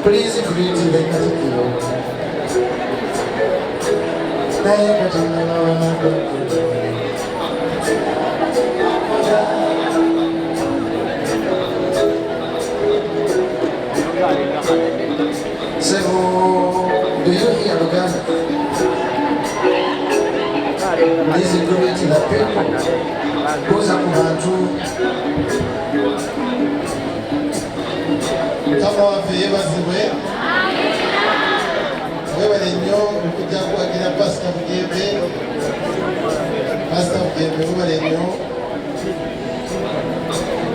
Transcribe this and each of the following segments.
Please greet the Katikiro. So, do you hear Luganda? Please greet the people. Goes up to kama wafeyebazibwe webale nnyo okujja kuwagira pasita Bugembe webale nnyo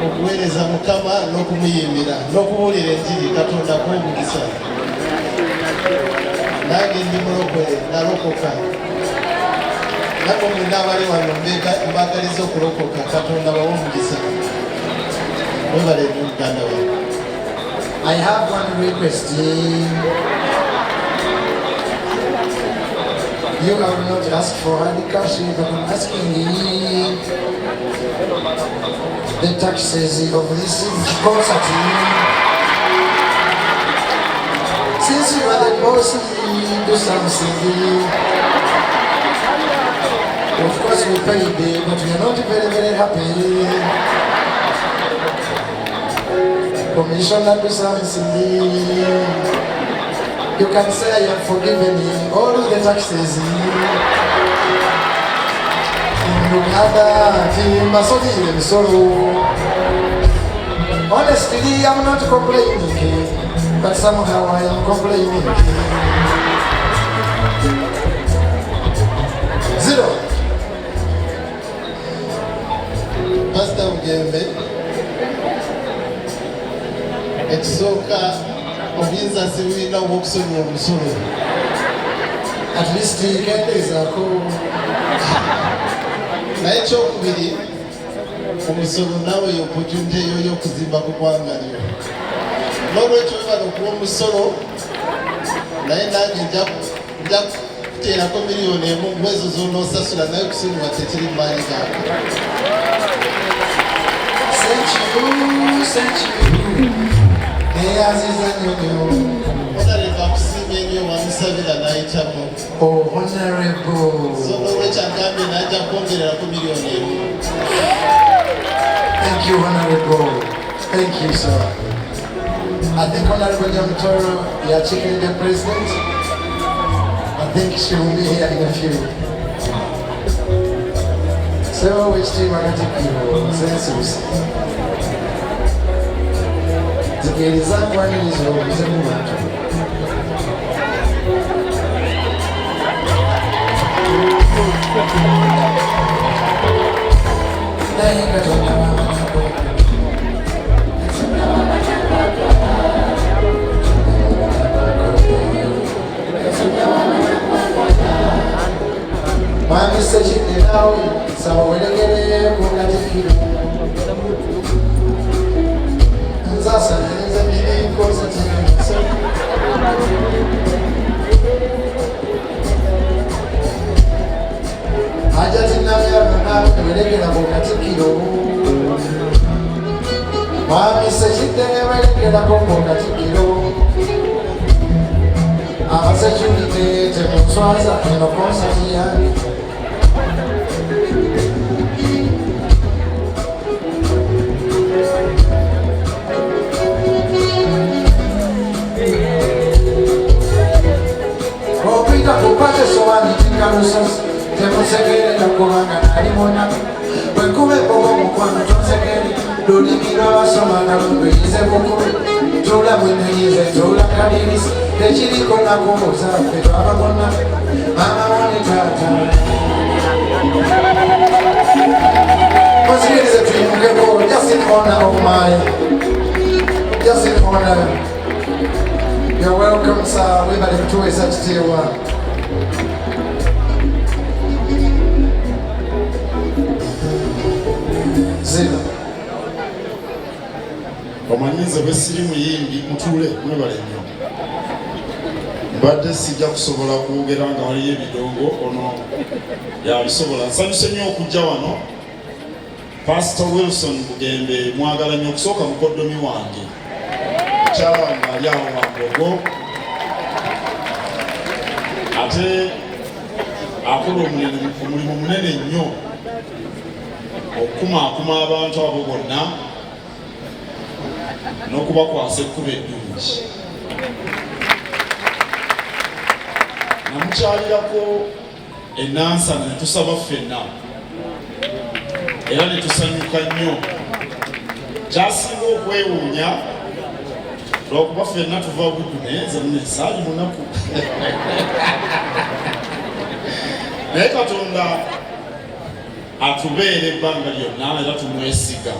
okuweereza Mukama n'okumuyimbira n'okubuulira enjiri Katonda kw'omukisa. Nange ndi mulokole nalokoka nabo mwena abali wano mbagaliza okulokoka. Katonda bawe omukisa. Webale nnyo muganda wange. I have one request. You have not asked for hard cash, but I'm asking the taxes of this concert. Since you are the boss, do something. Of course we paid, but we are not very, very happy. Commissioner do something. You can say I have forgiven all the taxes. Honestly, I'm not complaining, but somehow I am complaining. Zero. Pastor Bugembe, ekisooka obuyinza sibulina obw'okusonyiwa omusolo. At least kendezaako. Naye ekyokubiri, omusolo naawe y'opportunity yo y'okuzimba ku ggwanga lyo. N'olwekyo webala okuwa omusolo, naye nange nja kuteerako miliyoni emu ngwezo z'onoosasula naye okusonyiwa tekiri mu maanyi gange. Thank you. Honorable akusiimye nnyo wamusabira n'ayitamu. Oh, honorable. So n'olwekyo agambye n'ajja kwongererako miliyoni emu. Thank you, honorable. Thank you, sir. I think Honorable Nyamutoro, you are checking the president. I think she will be here in a few. So, which team are going to give census? Zikiriza kwaniriza obuze mu bantu. Naye Katonda w'amagabo. Mwami Ssekidde naawe saba welegere ku Katikkiro. Nzasanyiriza ebikoze ky'ensi. Hajati Namyana naawe welegera ku Katikkiro. Mwami Ssekidde ne welegerako ku Katikkiro. Abasecurity temuswaza eno konsati yange. Kupate sowani tingalusosi temusegerera kubanga nali mona bwekube bobo mukwano tonsekeri lulimi lwabasoma nalumbeyize bukulu tula mweneyize tula kadirisi tekiriko nakubuuza ffe twababona mama wone taata musikirize tuyimukeko just in honor of my just in honor. You're welcome, sir. We've had a tour such to you. Zero. Omanyiza bwe siri muyimbi mutuule mwebale nnyo. Mbadde sijja kusobola kwogera nga waliyo ebidongo ono yabisobola. Nsanyuse nnyo okujja wano. Pastor Wilson Bugembe mwagala nnyo okusooka mukoddomi wange. omukyala wange ali awo Wambogo ate akola omulimu munene nnyo okukumaakuma abantu abo bonna n'okubakwasa ekkuba eddungi. Namukyalirako ennansana ne tusaba ffenna era ne tusanyuka nnyo. Kyasinga okwewuunya lwakuba ffenna tuva buddu naye nze nnesaali munaku naye Katonda atubeera ebbanga lyonna era tumwesiga.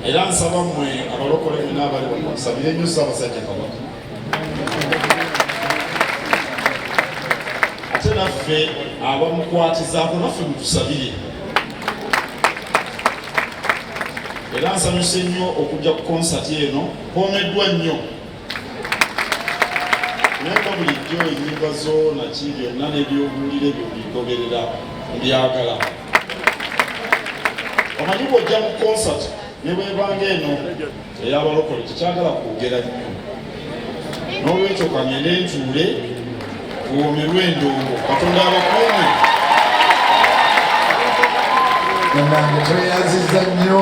Era nsaba mmwe abalokole mwena abali wano nsabire nnyo Ssaabasajja Kabaka ate naffe abamukwatizaako naffe mutusabire. Era nsanyuse nnyo okujja ku konsati eno, mpoomeddwa nnyo naye nga bulijjo ennyimba zo naki byonna n'ebyobuwulire ebyo bindogerera mbyagala. Omanyi bw'ojja mu konsati ne bwebanga eno ey'abalokole tekyagala kwogera nnyo, n'olwekyo kangende ntuule kuwoomerwa endongo. Katonda abakuume. Nange tweyanziza nnyo.